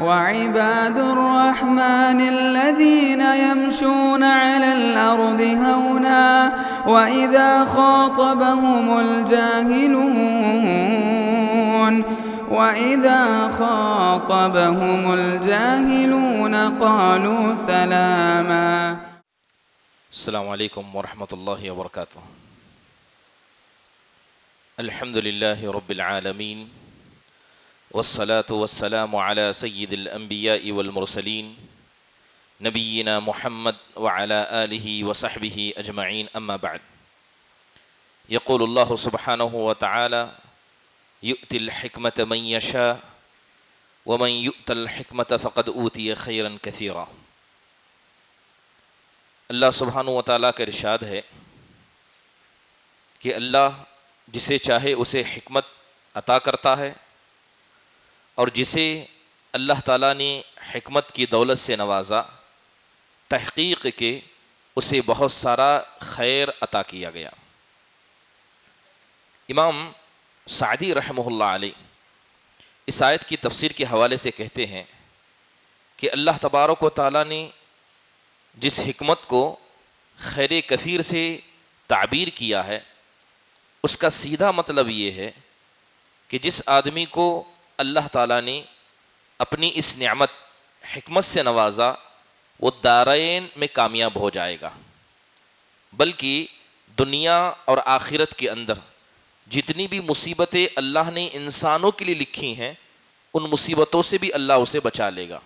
وعباد الرحمن الذين يمشون على الأرض هونا وإذا خاطبهم الجاهلون قالوا سلاما. السلام علیکم ورحمۃ اللہ وبرکاتہ. الحمد للہ رب العالمین والصلاة والسلام على سید الانبیاء والمرسلین نبینا محمد وعلى آلہ وصحبہ اجمعین. اما بعد، یقول اللہ سبحانہ وتعالی یؤتی الحکمت من یشاء ومن یؤت الحکمت فقد اوتی خیرا کثیرا. اللہ سبحانہ وتعالی کا ارشاد ہے کہ اللہ جسے چاہے اسے حکمت عطا کرتا ہے، اور جسے اللہ تعالیٰ نے حکمت کی دولت سے نوازا تحقیق کے اسے بہت سارا خیر عطا کیا گیا. امام سعدی رحمہ اللہ علیہ اس آیت کی تفسیر کے حوالے سے کہتے ہیں کہ اللہ تبارک و تعالیٰ نے جس حکمت کو خیر کثیر سے تعبیر کیا ہے، اس کا سیدھا مطلب یہ ہے کہ جس آدمی کو اللہ تعالیٰ نے اپنی اس نعمت حکمت سے نوازا وہ دارین میں کامیاب ہو جائے گا، بلکہ دنیا اور آخرت کے اندر جتنی بھی مصیبتیں اللہ نے انسانوں کے لیے لکھی ہیں ان مصیبتوں سے بھی اللہ اسے بچا لے گا.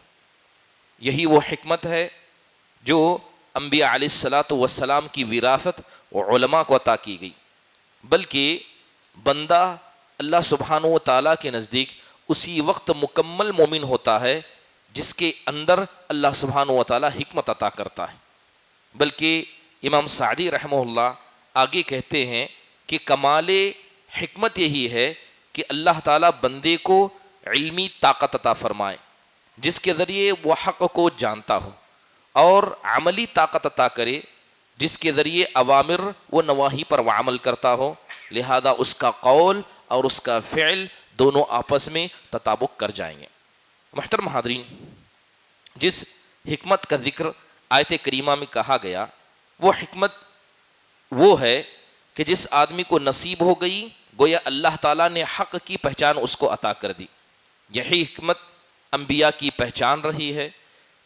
یہی وہ حکمت ہے جو انبیاء علیہ الصلاۃ والسلام کی وراثت و علماء کو عطا کی گئی. بلکہ بندہ اللہ سبحانہ و تعالیٰ کے نزدیک اسی وقت مکمل مومن ہوتا ہے جس کے اندر اللہ سبحانہ و تعالیٰ حکمت عطا کرتا ہے. بلکہ امام سعدی رحمہ اللہ آگے کہتے ہیں کہ کمال حکمت یہی ہے کہ اللہ تعالیٰ بندے کو علمی طاقت عطا فرمائے جس کے ذریعے وہ حق کو جانتا ہو، اور عملی طاقت عطا کرے جس کے ذریعے اوامر و نواہی پر وہ عمل کرتا ہو، لہذا اس کا قول اور اس کا فعل دونوں آپس میں تطابق کر جائیں گے. محترم حاضرین، جس حکمت کا ذکر آیت کریمہ میں کہا گیا وہ حکمت وہ ہے کہ جس آدمی کو نصیب ہو گئی گویا اللہ تعالیٰ نے حق کی پہچان اس کو عطا کر دی. یہی حکمت انبیاء کی پہچان رہی ہے.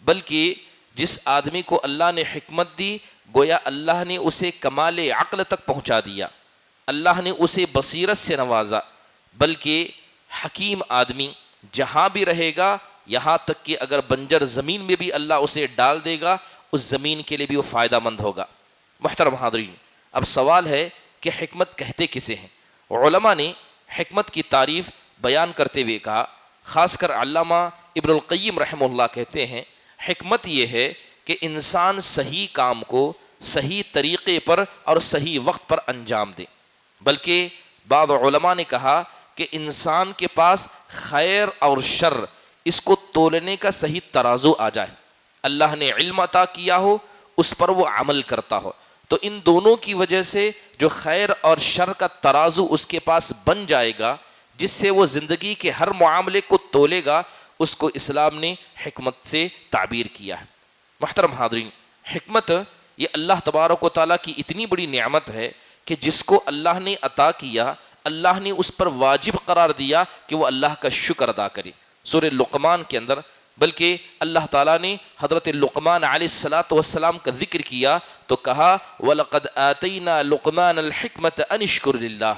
بلکہ جس آدمی کو اللہ نے حکمت دی گویا اللہ نے اسے کمال عقل تک پہنچا دیا، اللہ نے اسے بصیرت سے نوازا. بلکہ حکیم آدمی جہاں بھی رہے گا، یہاں تک کہ اگر بنجر زمین میں بھی اللہ اسے ڈال دے گا اس زمین کے لیے بھی وہ فائدہ مند ہوگا. محترم حاضرین، اب سوال ہے کہ حکمت کہتے کسے ہیں؟ علماء نے حکمت کی تعریف بیان کرتے ہوئے کہا، خاص کر علامہ ابن القیم رحمہ اللہ کہتے ہیں حکمت یہ ہے کہ انسان صحیح کام کو صحیح طریقے پر اور صحیح وقت پر انجام دے. بلکہ بعض علماء نے کہا کہ انسان کے پاس خیر اور شر اس کو تولنے کا صحیح ترازو آ جائے، اللہ نے علم عطا کیا ہو اس پر وہ عمل کرتا ہو، تو ان دونوں کی وجہ سے جو خیر اور شر کا ترازو اس کے پاس بن جائے گا جس سے وہ زندگی کے ہر معاملے کو تولے گا، اس کو اسلام نے حکمت سے تعبیر کیا ہے. محترم حاضرین، حکمت یہ اللہ تبارک و تعالیٰ کی اتنی بڑی نعمت ہے کہ جس کو اللہ نے عطا کیا اللہ نے اس پر واجب قرار دیا کہ وہ اللہ کا شکر ادا کرے. سورہ لقمان کے اندر بلکہ اللہ تعالیٰ نے حضرت لقمان علیہ السلام کا ذکر کیا تو کہا وَلَقَدْ آتَيْنَا لُقْمَانَ الْحِكْمَةَ أَنِ اشْكُرْ لِلَّهِ،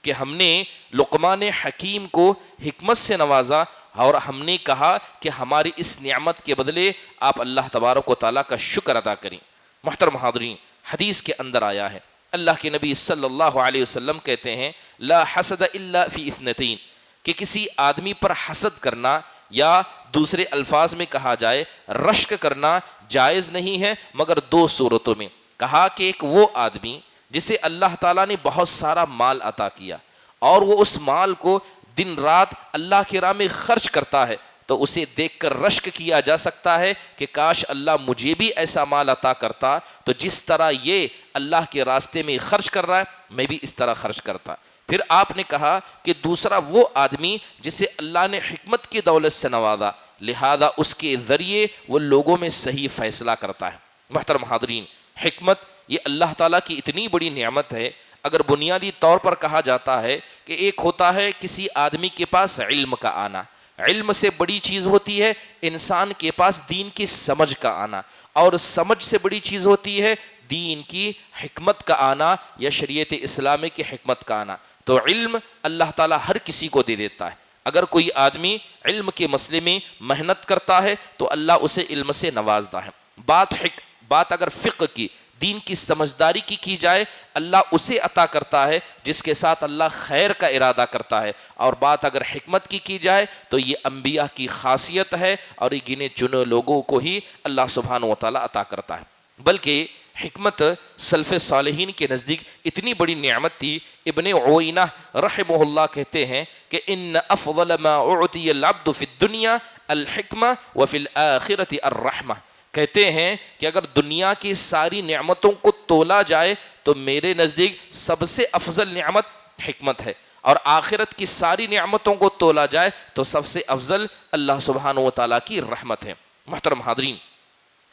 کہ ہم نے لقمان حکیم کو حکمت سے نوازا اور ہم نے کہا کہ ہماری اس نعمت کے بدلے آپ اللہ تبارک و تعالیٰ کا شکر ادا کریں. محترم حاضرین، حدیث کے اندر آیا ہے، اللہ کے نبی صلی اللہ علیہ وسلم کہتے ہیں لا حسد الا فی اثنتین، کہ کسی آدمی پر حسد کرنا یا دوسرے الفاظ میں کہا جائے رشک کرنا جائز نہیں ہے مگر دو صورتوں میں. کہا کہ ایک وہ آدمی جسے اللہ تعالیٰ نے بہت سارا مال عطا کیا اور وہ اس مال کو دن رات اللہ کی راہ میں خرچ کرتا ہے، تو اسے دیکھ کر رشک کیا جا سکتا ہے کہ کاش اللہ مجھے بھی ایسا مال عطا کرتا، تو جس طرح یہ اللہ کے راستے میں خرچ کر رہا ہے میں بھی اس طرح خرچ کرتا. پھر آپ نے کہا کہ دوسرا وہ آدمی جسے اللہ نے حکمت کی دولت سے نوازا لہذا اس کے ذریعے وہ لوگوں میں صحیح فیصلہ کرتا ہے۔ محترم حاضرین، حکمت یہ اللہ تعالیٰ کی اتنی بڑی نعمت ہے۔ اگر بنیادی طور پر کہا جاتا ہے کہ ایک ہوتا ہے کسی آدمی کے پاس علم کا آنا، علم سے بڑی چیز ہوتی ہے انسان کے پاس دین کی سمجھ کا آنا، اور سمجھ سے بڑی چیز ہوتی ہے دین کی حکمت کا آنا یا شریعت اسلامی کی حکمت کا آنا۔ تو علم اللہ تعالیٰ ہر کسی کو دے دیتا ہے۔ اگر کوئی آدمی علم کے مسئلے میں محنت کرتا ہے تو اللہ اسے علم سے نوازتا ہے۔ بات اگر فقہ کی، دین کی سمجھداری کی جائے، اللہ اسے عطا کرتا ہے جس کے ساتھ اللہ خیر کا ارادہ کرتا ہے، اور بات اگر حکمت کی جائے تو یہ انبیاء کی خاصیت ہے اور یہ گنے چنے لوگوں کو ہی اللہ سبحانہ و تعالیٰ عطا کرتا ہے۔ بلکہ حکمت سلف صالحین کے نزدیک اتنی بڑی نعمت تھی، ابن عوینہ رحمہ اللہ کہتے ہیں کہ ان افضل ما اعطی العبد فی الدنیا الحکمہ وفی الآخرۃ الرحمہ، کہتے ہیں کہ اگر دنیا کی ساری نعمتوں کو تولا جائے تو میرے نزدیک سب سے افضل نعمت حکمت ہے، اور آخرت کی ساری نعمتوں کو تولا جائے تو سب سے افضل اللہ سبحانہ و تعالیٰ کی رحمت ہے۔ محترم حاضرین،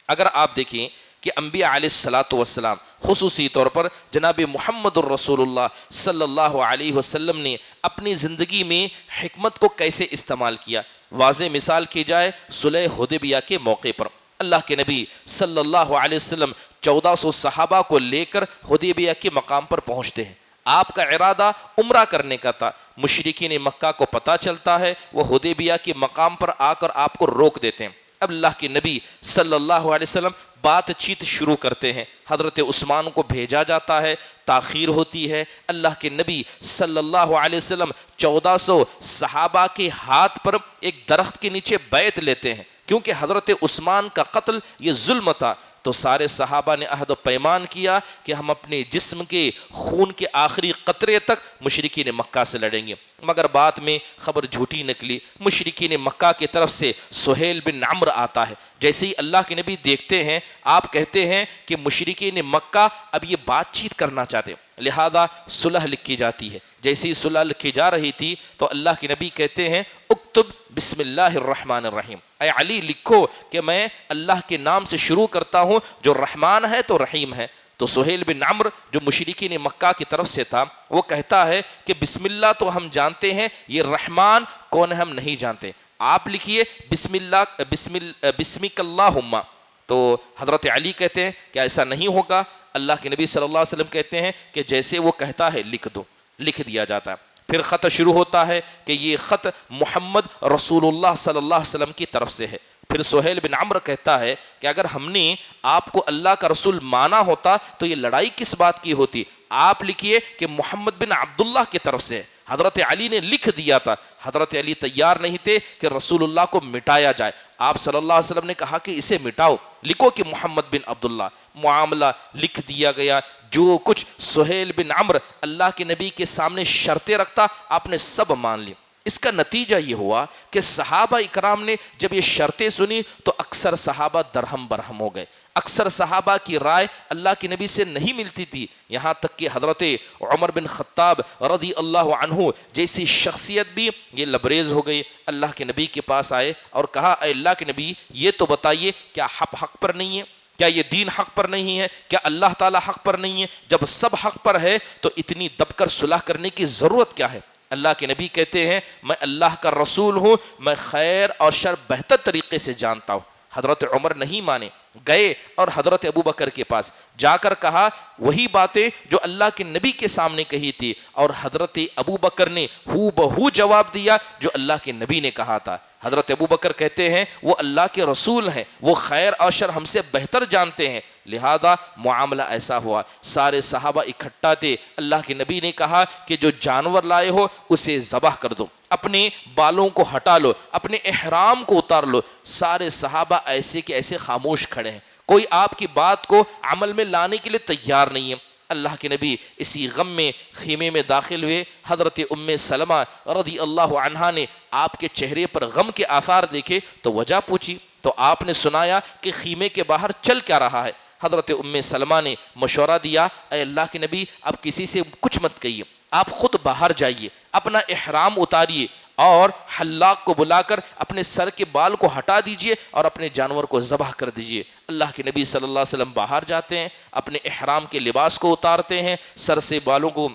اگر آپ دیکھیں کہ انبیاء علیہ الصلاۃ والسلام، خصوصی طور پر جناب محمد الرسول اللہ صلی اللہ علیہ وسلم نے اپنی زندگی میں حکمت کو کیسے استعمال کیا، واضح مثال کی جائے صلح حدیبیہ کے موقع پر اللہ کے نبی صلی اللہ علیہ وسلم 1400 صحابہ کو لے کر حدیبیہ کے مقام پر پہنچتے ہیں۔ آپ کا ارادہ عمرہ کرنے کا تھا، مشرکین مکہ کو پتہ چلتا ہے، وہ حدیبیہ کے مقام پر آ کر آپ کو روک دیتے ہیں۔ اب اللہ کے نبی صلی اللہ علیہ وسلم بات چیت شروع کرتے ہیں، حضرت عثمان کو بھیجا جاتا ہے، تاخیر ہوتی ہے۔ اللہ کے نبی صلی اللہ علیہ وسلم 1400 صحابہ کے ہاتھ پر ایک درخت کے نیچے بیعت لیتے ہیں، کیونکہ حضرت عثمان کا قتل یہ ظلم تھا۔ تو سارے صحابہ نے عہد و پیمان کیا کہ ہم اپنے جسم کے خون کے آخری قطرے تک مشرکین مکہ سے لڑیں گے، مگر بعد میں خبر جھوٹی نکلی۔ مشرکین مکہ کی طرف سے سہیل بن عمرو آتا ہے، جیسے ہی اللہ کے نبی دیکھتے ہیں، آپ کہتے ہیں کہ مشرکین مکہ اب یہ بات چیت کرنا چاہتے ہیں، لہذا صلح لکھی جاتی ہے۔ جیسے ہی صلح لکھی جا رہی تھی تو اللہ کے نبی کہتے ہیں اکتب بسم اللہ الرحمن الرحیم، اے علی لکھو کہ میں اللہ کے نام سے شروع کرتا ہوں جو رحمان ہے تو رحیم ہے۔ تو سہیل بن عمرو جو مشرکین مکہ کی طرف سے تھا، وہ کہتا ہے کہ بسم اللہ تو ہم جانتے ہیں، یہ رحمان کون ہے ہم نہیں جانتے، آپ لکھیے بسمک اللہم۔ تو حضرت علی کہتے ہیں کہ ایسا نہیں ہوگا۔ اللہ کے نبی صلی اللہ علیہ وسلم کہتے ہیں کہ جیسے وہ کہتا ہے لکھ دو، لکھ دیا جاتا ہے۔ پھر خط شروع ہوتا ہے کہ یہ خط محمد رسول اللہ صلی اللہ علیہ وسلم کی طرف سے ہے۔ پھر سہیل بن عمرو کہتا ہے کہ اگر ہم نے آپ کو اللہ کا رسول مانا ہوتا تو یہ لڑائی کس بات کی ہوتی، آپ لکھیے کہ محمد بن عبداللہ کی طرف سے ہے۔ حضرت علی نے لکھ دیا تھا، حضرت علی تیار نہیں تھے کہ رسول اللہ کو مٹایا جائے۔ آپ صلی اللہ علیہ وسلم نے کہا کہ اسے مٹاؤ، لکھو کہ محمد بن عبداللہ۔ معاملہ لکھ دیا گیا، جو کچھ سہیل بن عمرو اللہ کے نبی کے سامنے شرطیں رکھتا آپ نے سب مان لی۔ اس کا نتیجہ یہ ہوا کہ صحابہ اکرام نے جب یہ شرطیں سنی تو اکثر صحابہ درہم برہم ہو گئے، اکثر صحابہ کی رائے اللہ کے نبی سے نہیں ملتی تھی، یہاں تک کہ حضرت عمر بن خطاب رضی اللہ عنہ جیسی شخصیت بھی یہ لبریز ہو گئی۔ اللہ کے نبی کے پاس آئے اور کہا اے اللہ کے نبی یہ تو بتائیے کیا حق پر نہیں ہے، کیا یہ دین حق پر نہیں ہے، کیا اللہ تعالیٰ حق پر نہیں ہے؟ جب سب حق پر ہے تو اتنی دب کر صلح کرنے کی ضرورت کیا ہے؟ اللہ کے نبی کہتے ہیں میں اللہ کا رسول ہوں، میں خیر اور شر بہتر طریقے سے جانتا ہوں۔ حضرت عمر نہیں مانے، گئے اور حضرت ابوبکر کے پاس جا کر کہا وہی باتیں جو اللہ کے نبی کے سامنے کہی تھی، اور حضرت ابوبکر نے ہو بہو جواب دیا جو اللہ کے نبی نے کہا تھا۔ حضرت ابوبکر کہتے ہیں وہ اللہ کے رسول ہیں، وہ خیر اور شر ہم سے بہتر جانتے ہیں، لہذا معاملہ ایسا ہوا۔ سارے صحابہ اکٹھا تھے، اللہ کے نبی نے کہا کہ جو جانور لائے ہو اسے ذبح کر دو، اپنے بالوں کو ہٹا لو، اپنے احرام کو اتار لو۔ سارے صحابہ ایسے کہ ایسے خاموش کھڑے ہیں، کوئی آپ کی بات کو عمل میں لانے کے لیے تیار نہیں ہے۔ اللہ کے نبی اسی غم میں خیمے میں داخل ہوئے۔ حضرت ام سلمہ رضی اللہ عنہا نے آپ کے چہرے پر غم کے آثار دیکھے تو وجہ پوچھی، تو آپ نے سنایا کہ خیمے کے باہر چل کیا رہا ہے۔ حضرت ام سلمہ نے مشورہ دیا اے اللہ کے نبی اب کسی سے کچھ مت کہیے، آپ خود باہر جائیے، اپنا احرام اتاریے اور حلاق کو بلا کر اپنے سر کے بال کو ہٹا دیجئے اور اپنے جانور کو ذبح کر دیجئے۔ اللہ کے نبی صلی اللہ علیہ وسلم باہر جاتے ہیں، اپنے احرام کے لباس کو اتارتے ہیں، سر سے بالوں کو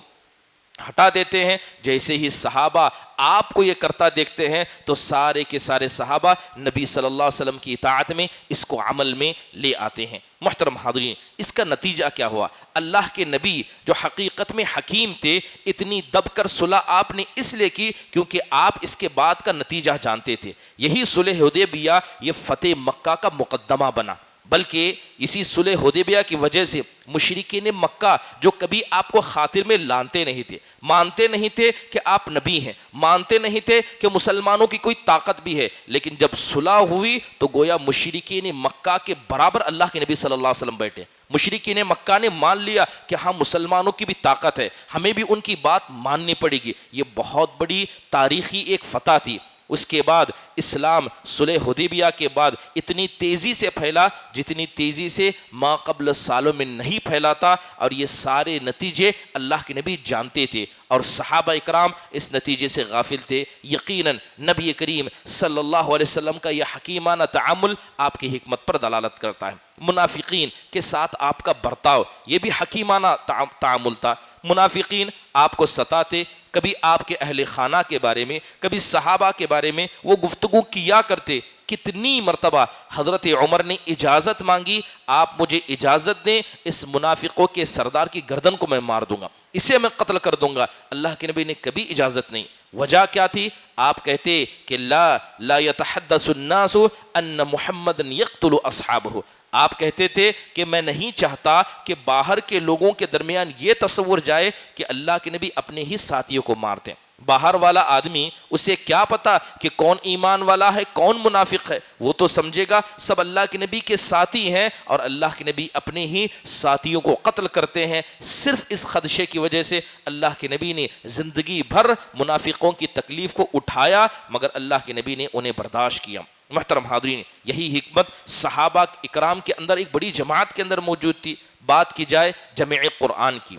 ہٹا دیتے ہیں۔ جیسے ہی صحابہ آپ کو یہ کرتا دیکھتے ہیں تو سارے کے سارے صحابہ نبی صلی اللہ علیہ وسلم کی اطاعت میں اس کو عمل میں لے آتے ہیں۔ محترم حاضرین، اس کا نتیجہ کیا ہوا؟ اللہ کے نبی جو حقیقت میں حکیم تھے، اتنی دب کر صلح آپ نے اس لیے کی کیونکہ آپ اس کے بعد کا نتیجہ جانتے تھے۔ یہی صلح حدیبیہ یہ فتح مکہ کا مقدمہ بنا، بلکہ اسی صلح حدیبیہ کی وجہ سے مشرکین مکہ جو کبھی آپ کو خاطر میں لانتے نہیں تھے، مانتے نہیں تھے کہ آپ نبی ہیں، مانتے نہیں تھے کہ مسلمانوں کی کوئی طاقت بھی ہے، لیکن جب صلح ہوئی تو گویا مشرکین مکہ کے برابر اللہ کے نبی صلی اللہ علیہ وسلم بیٹھے۔ مشرکین مکہ نے مان لیا کہ ہاں مسلمانوں کی بھی طاقت ہے، ہمیں بھی ان کی بات ماننی پڑے گی۔ یہ بہت بڑی تاریخی ایک فتح تھی۔ اس کے بعد اسلام صلح حدیبیہ کے بعد اتنی تیزی سے پھیلا جتنی تیزی سے ما قبل سالوں میں نہیں پھیلا تھا، اور یہ سارے نتیجے اللہ کے نبی جانتے تھے اور صحابہ اکرام اس نتیجے سے غافل تھے۔ یقیناً نبی کریم صلی اللہ علیہ وسلم کا یہ حکیمانہ تعامل آپ کی حکمت پر دلالت کرتا ہے۔ منافقین کے ساتھ آپ کا برتاؤ یہ بھی حکیمانہ تعامل تھا۔ منافقین آپ کو ستاتے، کبھی آپ کے اہل خانہ کے بارے میں، کبھی صحابہ کے بارے میں وہ گفتگو کیا کرتے۔ کتنی مرتبہ حضرت عمر نے اجازت مانگی، آپ مجھے اجازت دیں، اس منافقوں کے سردار کی گردن کو میں مار دوں گا، اسے میں قتل کر دوں گا۔ اللہ کے نبی نے کبھی اجازت نہیں۔ وجہ کیا تھی؟ آپ کہتے کہ لا يتحدث الناس ان محمد يقتل اصحابہ۔ آپ کہتے تھے کہ میں نہیں چاہتا کہ باہر کے لوگوں کے درمیان یہ تصور جائے کہ اللہ کے نبی اپنے ہی ساتھیوں کو مارتے ہیں۔ باہر والا آدمی اسے کیا پتا کہ کون ایمان والا ہے کون منافق ہے؟ وہ تو سمجھے گا سب اللہ کے نبی کے ساتھی ہیں اور اللہ کے نبی اپنے ہی ساتھیوں کو قتل کرتے ہیں۔ صرف اس خدشے کی وجہ سے اللہ کے نبی نے زندگی بھر منافقوں کی تکلیف کو اٹھایا، مگر اللہ کے نبی نے انہیں برداشت کیا۔ محترم حاضرین، یہی حکمت صحابہ اکرام کے اندر ایک بڑی جماعت کے اندر موجود تھی۔ بات کی جائے جمع قرآن کی،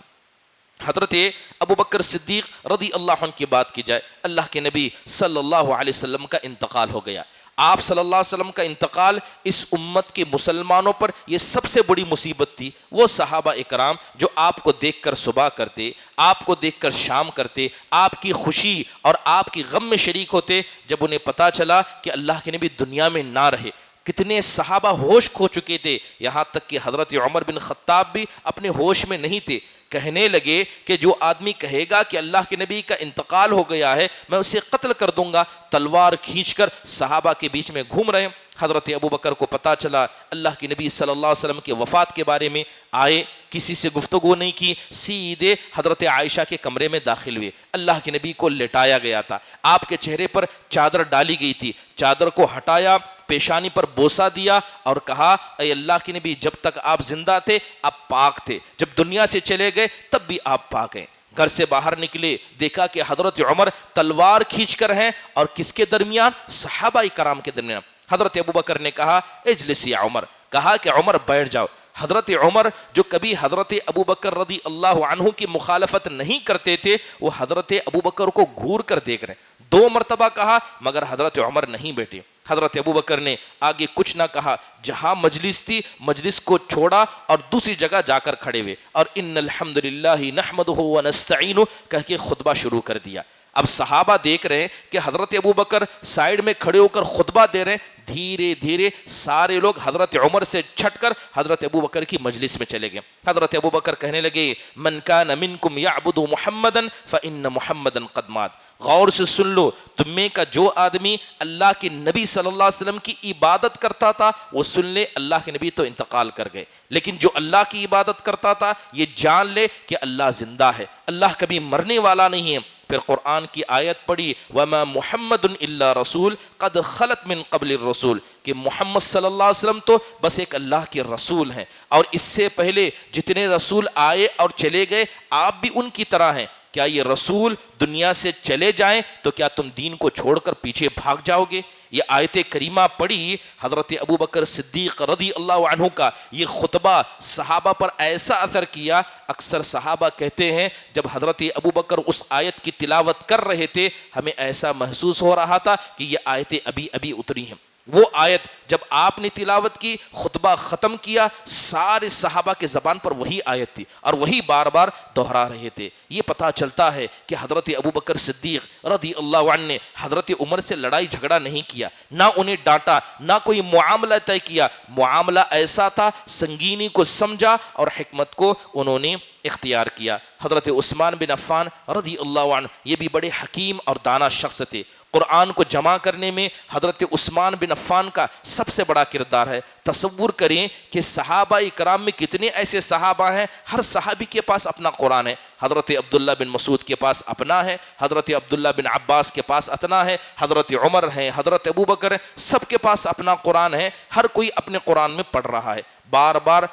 حضرت ابو بکر صدیق رضی اللہ عنہ کی بات کی جائے، اللہ کے نبی صلی اللہ علیہ وسلم کا انتقال ہو گیا۔ آپ صلی اللہ علیہ وسلم کا انتقال اس امت کے مسلمانوں پر یہ سب سے بڑی مصیبت تھی۔ وہ صحابہ اکرام جو آپ کو دیکھ کر صبح کرتے، آپ کو دیکھ کر شام کرتے، آپ کی خوشی اور آپ کی غم میں شریک ہوتے، جب انہیں پتا چلا کہ اللہ کے نبی دنیا میں نہ رہے، کتنے صحابہ ہوش کھو چکے تھے، یہاں تک کہ حضرت عمر بن خطاب بھی اپنے ہوش میں نہیں تھے۔ کہنے لگے کہ جو آدمی کہے گا کہ اللہ کے نبی کا انتقال ہو گیا ہے میں اسے قتل کر دوں گا۔ تلوار کھینچ کر صحابہ کے بیچ میں گھوم رہے ہیں۔ حضرت ابو بکر کو پتا چلا، اللہ کے نبی صلی اللہ علیہ وسلم کے وفات کے بارے میں آئے، کسی سے گفتگو نہیں کی، سیدھے حضرت عائشہ کے کمرے میں داخل ہوئے۔ اللہ کے نبی کو لٹایا گیا تھا، آپ کے چہرے پر چادر ڈالی گئی تھی، چادر کو ہٹایا، پیشانی پر بوسہ دیا اور کہا اے اللہ کے نبی جب تک آپ زندہ تھے آپ پاک تھے، جب دنیا سے چلے گئے تب بھی آپ پاک ہیں۔ گھر سے باہر نکلے، دیکھا کہ حضرت عمر تلوار کھینچ کر ہیں، اور کس کے درمیان؟ صحابہ کرام کے درمیان۔ حضرت ابو بکر نے کہا اجلس یا عمر، کہا کہ عمر بیٹھ جاؤ۔ حضرت عمر جو کبھی حضرت ابو بکر رضی اللہ عنہ کی مخالفت نہیں کرتے تھے، وہ حضرت ابو بکر کو گھور کر دیکھ رہے ہیں۔ 2 مرتبہ کہا مگر حضرت عمر نہیں بیٹھے۔ حضرت ابو بکر نے آگے کچھ نہ کہا، جہاں مجلس تھی مجلس کو چھوڑا اور دوسری جگہ جا کر کھڑے ہوئے، اور ان الحمدللہ نحمدہ ونستعینہ کہہ کے خطبہ شروع کر دیا۔ اب صحابہ دیکھ رہے ہیں کہ حضرت ابو بکر سائیڈ میں کھڑے ہو کر خطبہ دے رہے ہیں، دھیرے دھیرے سارے لوگ حضرت عمر سے چھٹ کر حضرت ابو بکر کی مجلس میں چلے گئے۔ حضرت ابو بکر کہنے لگے من کان منکم یعبد محمدا فإن محمدا قد مات۔ غور سے سن لو، تمہیں کا جو آدمی اللہ کے نبی صلی اللہ علیہ وسلم کی عبادت کرتا تھا وہ سن لے اللہ کے نبی تو انتقال کر گئے، لیکن جو اللہ کی عبادت کرتا تھا یہ جان لے کہ اللہ زندہ ہے، اللہ کبھی مرنے والا نہیں ہے۔ پھر قرآن کی آیت پڑھی وَمَا مُحَمَّدٌ إِلَّا رَسُولٌ قَدْ خَلَتْ مِن قَبْلِ الرُّسُولِ، کہ محمد صلی اللہ علیہ وسلم تو بس ایک اللہ کے رسول ہیں، اور اس سے پہلے جتنے رسول آئے اور چلے گئے آپ بھی ان کی طرح ہیں۔ کیا یہ رسول دنیا سے چلے جائیں تو کیا تم دین کو چھوڑ کر پیچھے بھاگ جاؤ گے؟ یہ آیت کریمہ پڑھی حضرت ابو بکر صدیق رضی اللہ عنہ کا یہ خطبہ صحابہ پر ایسا اثر کیا. اکثر صحابہ کہتے ہیں جب حضرت ابو بکر اس آیت کی تلاوت کر رہے تھے ہمیں ایسا محسوس ہو رہا تھا کہ یہ آیتیں ابھی ابھی اتری ہیں. وہ آیت جب آپ نے تلاوت کی, خطبہ ختم کیا, سارے صحابہ کے زبان پر وہی آیت تھی اور وہی بار بار دہرا رہے تھے. یہ پتہ چلتا ہے کہ حضرت ابو بکر صدیق رضی اللہ عنہ نے حضرت عمر سے لڑائی جھگڑا نہیں کیا, نہ انہیں ڈانٹا, نہ کوئی معاملہ طے کیا. معاملہ ایسا تھا, سنگینی کو سمجھا اور حکمت کو انہوں نے اختیار کیا. حضرت عثمان بن عفان رضی اللہ عنہ یہ بھی بڑے حکیم اور دانا شخص تھے. قرآن کو جمع کرنے میں حضرت عثمان بن عفان کا سب سے بڑا کردار ہے. تصور کریں کہ صحابہ کرام میں کتنے ایسے صحابہ ہیں, ہر صحابی کے پاس اپنا قرآن ہے. حضرت عبداللہ بن مسعود کے پاس اپنا ہے, حضرت عبداللہ بن عباس کے پاس اپنا ہے, حضرت عمر ہیں, حضرت ابو بکر ہیں, سب کے پاس اپنا قرآن ہے. ہر کوئی اپنے قرآن میں پڑھ رہا ہے. بار بار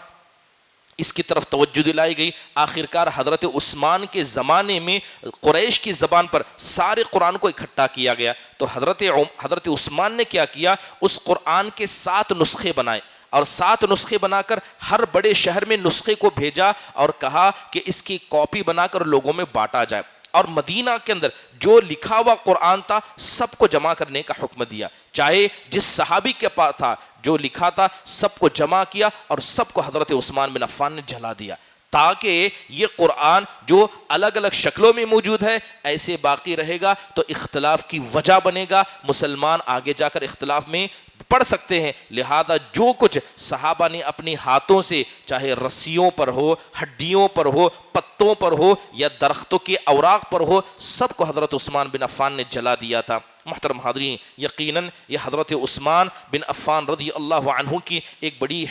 اس کی طرف توجہ دلائی گئی. آخرکار حضرت عثمان کے زمانے میں قریش کی زبان پر سارے قرآن کو اکٹھا کیا گیا. تو حضرت عثمان نے کیا کیا, اس قرآن کے 7 نسخے بنائے اور 7 نسخے بنا کر ہر بڑے شہر میں نسخے کو بھیجا اور کہا کہ اس کی کاپی بنا کر لوگوں میں بانٹا جائے. اور مدینہ کے اندر جو لکھا ہوا قرآن تھا سب کو جمع کرنے کا حکم دیا. چاہے جس صحابی کے پاس تھا جو لکھا تھا سب کو جمع کیا اور سب کو حضرت عثمان بن عفان نے جلا دیا, تاکہ یہ قرآن جو الگ الگ شکلوں میں موجود ہے ایسے باقی رہے گا تو اختلاف کی وجہ بنے گا. مسلمان آگے جا کر اختلاف میں پڑھ سکتے ہیں. لہذا جو کچھ صحابہ نے اپنے ہاتھوں سے, چاہے رسیوں پر ہو, ہڈیوں پر ہو, پتوں پر ہو یا درختوں کے اوراق پر ہو, سب کو حضرت عثمان بن عفان نے جلا دیا تھا. محترم حاضرین, یقیناً یہ حضرت عثمان بن عفان رضی اللہ عنہ کی ایک بڑی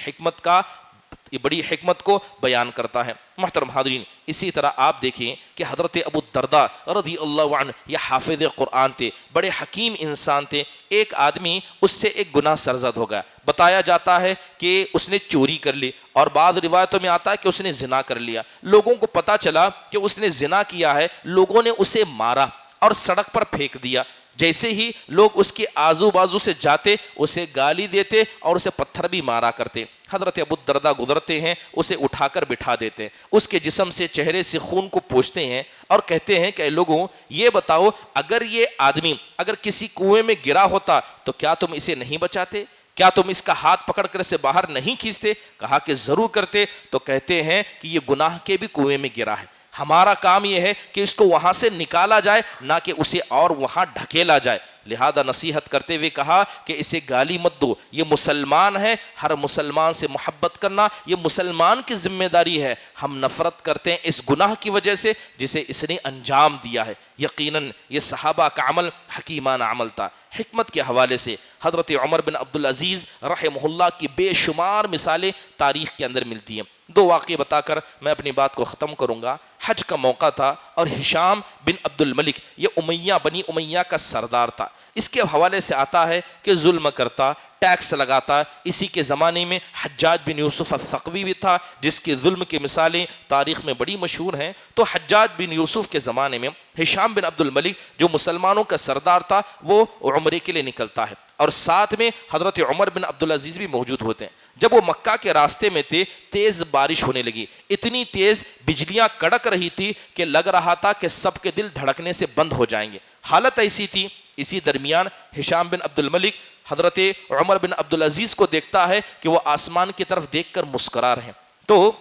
حکمت کو بیان کرتا ہے. محترم حاضرین, اسی طرح آپ دیکھیں کہ حضرت ابو الدرداء رضی اللہ عنہ یہ حافظ قرآن تھے, بڑے حکیم انسان تھے. ایک آدمی اس سے ایک گناہ سرزد ہو گیا. بتایا جاتا ہے کہ اس نے چوری کر لی اور بعض روایتوں میں آتا ہے کہ اس نے زنا کر لیا. لوگوں کو پتا چلا کہ اس نے زنا کیا ہے, لوگوں نے اسے مارا اور سڑک پر پھینک دیا. جیسے ہی لوگ اس کے آزو بازو سے جاتے اسے گالی دیتے اور اسے پتھر بھی مارا کرتے. حضرت ابو الدرداء گزرتے ہیں, اسے اٹھا کر بٹھا دیتے ہیں, اس کے جسم سے چہرے سے خون کو پوچھتے ہیں اور کہتے ہیں کہ اے لوگوں یہ بتاؤ اگر یہ آدمی اگر کسی کنویں میں گرا ہوتا تو کیا تم اسے نہیں بچاتے؟ کیا تم اس کا ہاتھ پکڑ کر اسے باہر نہیں کھینچتے؟ کہا کہ ضرور کرتے. تو کہتے ہیں کہ یہ گناہ کے بھی کنویں میں گرا ہے, ہمارا کام یہ ہے کہ اس کو وہاں سے نکالا جائے نہ کہ اسے اور وہاں ڈھکیلا جائے. لہذا نصیحت کرتے ہوئے کہا کہ اسے گالی مت دو, یہ مسلمان ہے, ہر مسلمان سے محبت کرنا یہ مسلمان کی ذمہ داری ہے. ہم نفرت کرتے ہیں اس گناہ کی وجہ سے جسے اس نے انجام دیا ہے. یقیناً یہ صحابہ کا عمل حکیمانہ عمل تھا. حکمت کے حوالے سے حضرت عمر بن عبدالعزیز رحمہ اللہ کی بے شمار مثالیں تاریخ کے اندر ملتی ہیں. 2 واقعے بتا کر میں اپنی بات کو ختم کروں گا. حج کا موقع تھا اور ہشام بن عبد الملک یہ بنی امیہ کا سردار تھا. اس کے حوالے سے آتا ہے کہ ظلم کرتا, ٹیکس لگاتا. اسی کے زمانے میں حجاج بن یوسف الثقفی بھی تھا جس کے ظلم کی مثالیں تاریخ میں بڑی مشہور ہیں. تو حجاج بن یوسف کے زمانے میں ہشام بن عبد الملک جو مسلمانوں کا سردار تھا وہ عمرے کے لیے نکلتا ہے اور ساتھ میں حضرت عمر بن عبدالعزیز بھی موجود ہوتے ہیں. جب وہ مکہ کے راستے میں تھے تیز بارش ہونے لگی, اتنی تیز بجلیاں کڑک رہی تھی کہ لگ رہا تھا کہ سب کے دل دھڑکنے سے بند ہو جائیں گے. حالت ایسی تھی. اسی درمیان ہشام بن عبد الملک حضرت عمر بن عبدالعزیز کو دیکھتا ہے کہ وہ آسمان کی طرف دیکھ کر مسکرا رہے ہیں. تو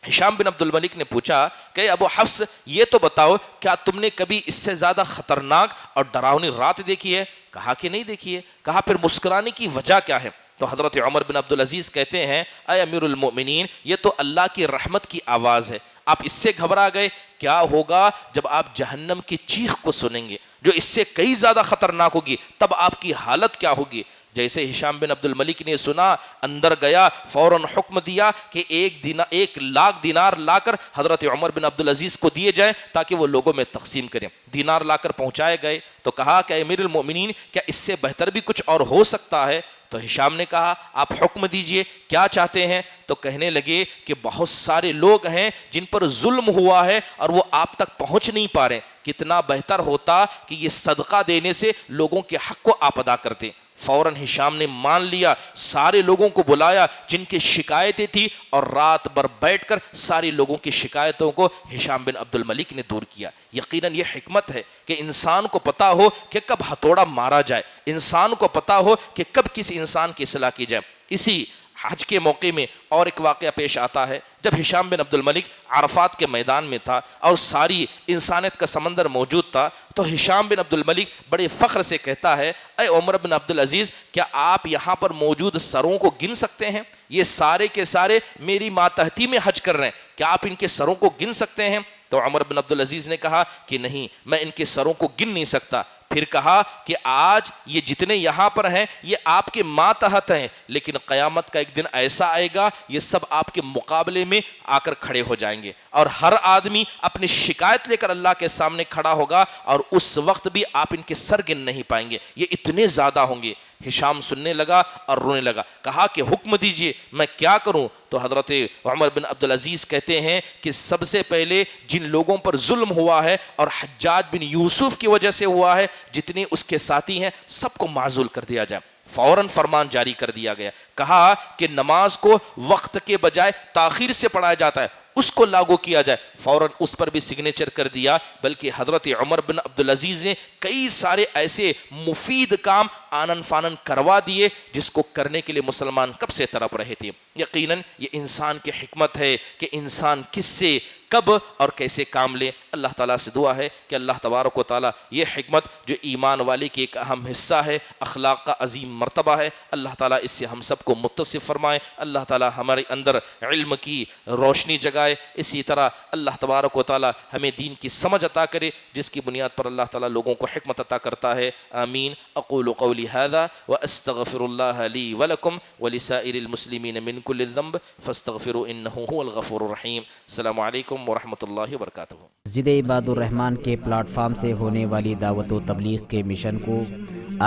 ہشام بن عبد الملک نے پوچھا کہ ابو حفص یہ تو بتاؤ کیا تم نے کبھی اس سے زیادہ خطرناک اور ڈراؤنی رات دیکھی ہے؟ کہا کہ نہیں دیکھی ہے. کہا پھر مسکرانے کی وجہ کیا ہے؟ تو حضرت عمر بن عبدالعزیز کہتے ہیں اے امیر المؤمنین یہ تو اللہ کی رحمت کی آواز ہے. آپ اس سے گھبرا گئے, کیا ہوگا جب آپ جہنم کی چیخ کو سنیں گے جو اس سے کئی زیادہ خطرناک ہوگی, تب آپ کی حالت کیا ہوگی؟ جیسے ہشام بن عبد الملک نے سنا اندر گیا, فوراً حکم دیا کہ 1,00,000 دینار لا کر حضرت عمر بن عبدالعزیز کو دیے جائیں تاکہ وہ لوگوں میں تقسیم کریں. دینار لا کر پہنچائے گئے تو کہا کہ امیر المؤمنین کیا اس سے بہتر بھی کچھ اور ہو سکتا ہے؟ تو ہشام نے کہا آپ حکم دیجئے کیا چاہتے ہیں؟ تو کہنے لگے کہ بہت سارے لوگ ہیں جن پر ظلم ہوا ہے اور وہ آپ تک پہنچ نہیں پا رہے, کتنا بہتر ہوتا کہ یہ صدقہ دینے سے لوگوں کے حق کو آپ ادا کرتے. فوراً ہشام نے مان لیا، سارے لوگوں کو بلایا جن کی شکایتیں تھی، اور رات بھر بیٹھ کر سارے لوگوں کی شکایتوں کو ہشام بن عبد الملک نے دور کیا۔ یقیناً یہ حکمت ہے کہ انسان کو پتا ہو کہ کب ہتھوڑا مارا جائے، انسان کو پتا ہو کہ کب کسی انسان کی اصلاح کی جائے۔ اسی حج کے موقع میں اور ایک واقعہ پیش آتا ہے، جب ہشام بن عبد الملک عرفات کے میدان میں تھا اور ساری انسانیت کا سمندر موجود تھا، تو ہشام بن عبد الملک بڑے فخر سے کہتا ہے، اے عمر بن عبد العزیز، کیا آپ یہاں پر موجود سروں کو گن سکتے ہیں؟ یہ سارے کے سارے میری ماتحتی میں حج کر رہے ہیں، کیا آپ ان کے سروں کو گن سکتے ہیں؟ تو عمر بن عبد العزیز نے کہا کہ نہیں، میں ان کے سروں کو گن نہیں سکتا۔ پھر کہا کہ آج یہ جتنے یہاں پر ہیں یہ آپ کے ماتحت ہیں، لیکن قیامت کا ایک دن ایسا آئے گا یہ سب آپ کے مقابلے میں آ کر کھڑے ہو جائیں گے، اور ہر آدمی اپنی شکایت لے کر اللہ کے سامنے کھڑا ہوگا، اور اس وقت بھی آپ ان کے سر گن نہیں پائیں گے، یہ اتنے زیادہ ہوں گے۔ ہشام سننے لگا اور رونے لگا، کہا کہ حکم دیجئے میں کیا کروں؟ تو حضرت عمر بن عبد العزیز کہتے ہیں کہ سب سے پہلے جن لوگوں پر ظلم ہوا ہے اور حجاج بن یوسف کی وجہ سے ہوا ہے، جتنے اس کے ساتھی ہیں سب کو معزول کر دیا جائے۔ فوراً فرمان جاری کر دیا گیا، کہا کہ نماز کو وقت کے بجائے تاخیر سے پڑھایا جاتا ہے، اس کو لاگو کیا جائے۔ فوراً اس پر بھی سگنیچر کر دیا، بلکہ حضرت عمر بن عبد العزیز نے کئی سارے ایسے مفید کام آنن فانن کروا دیے جس کو کرنے کے لیے مسلمان کب سے تڑپ رہے تھے۔ یقیناً یہ انسان کی حکمت ہے کہ انسان کس سے کب اور کیسے کام لے۔ اللہ تعالیٰ سے دعا ہے کہ اللہ تبارک و تعالیٰ یہ حکمت جو ایمان والے کی ایک اہم حصہ ہے، اخلاق کا عظیم مرتبہ ہے، اللہ تعالیٰ اس سے ہم سب کو متصف فرمائے۔ اللہ تعالیٰ ہمارے اندر علم کی روشنی جگائے، اسی طرح اللہ تبارک و تعالیٰ ہمیں دین کی سمجھ عطا کرے جس کی بنیاد پر اللہ تعالیٰ لوگوں کو حکمت عطا کرتا ہے۔ آمین۔ اقول قولی ھذا واستغفر اللہ لی ولکم ولسائر المسلمین من کل ذنب فاستغفروا انہ هو الغفور الرحیم۔ السلام علیکم ورحمۃ اللہ وبرکاتہ۔ مسجد عباد الرحمن کے پلیٹ فارم سے ہونے والی دعوت و تبلیغ کے مشن کو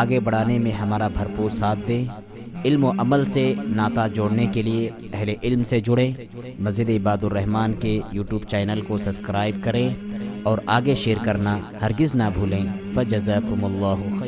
آگے بڑھانے میں ہمارا بھرپور ساتھ دیں۔ علم و عمل سے ناطہ جوڑنے کے لیے اہل علم سے جڑیں۔ مسجد عباد الرحمن کے یوٹیوب چینل کو سبسکرائب کریں اور آگے شیئر کرنا ہرگز نہ بھولیں۔ فجزاکم اللہ خیر۔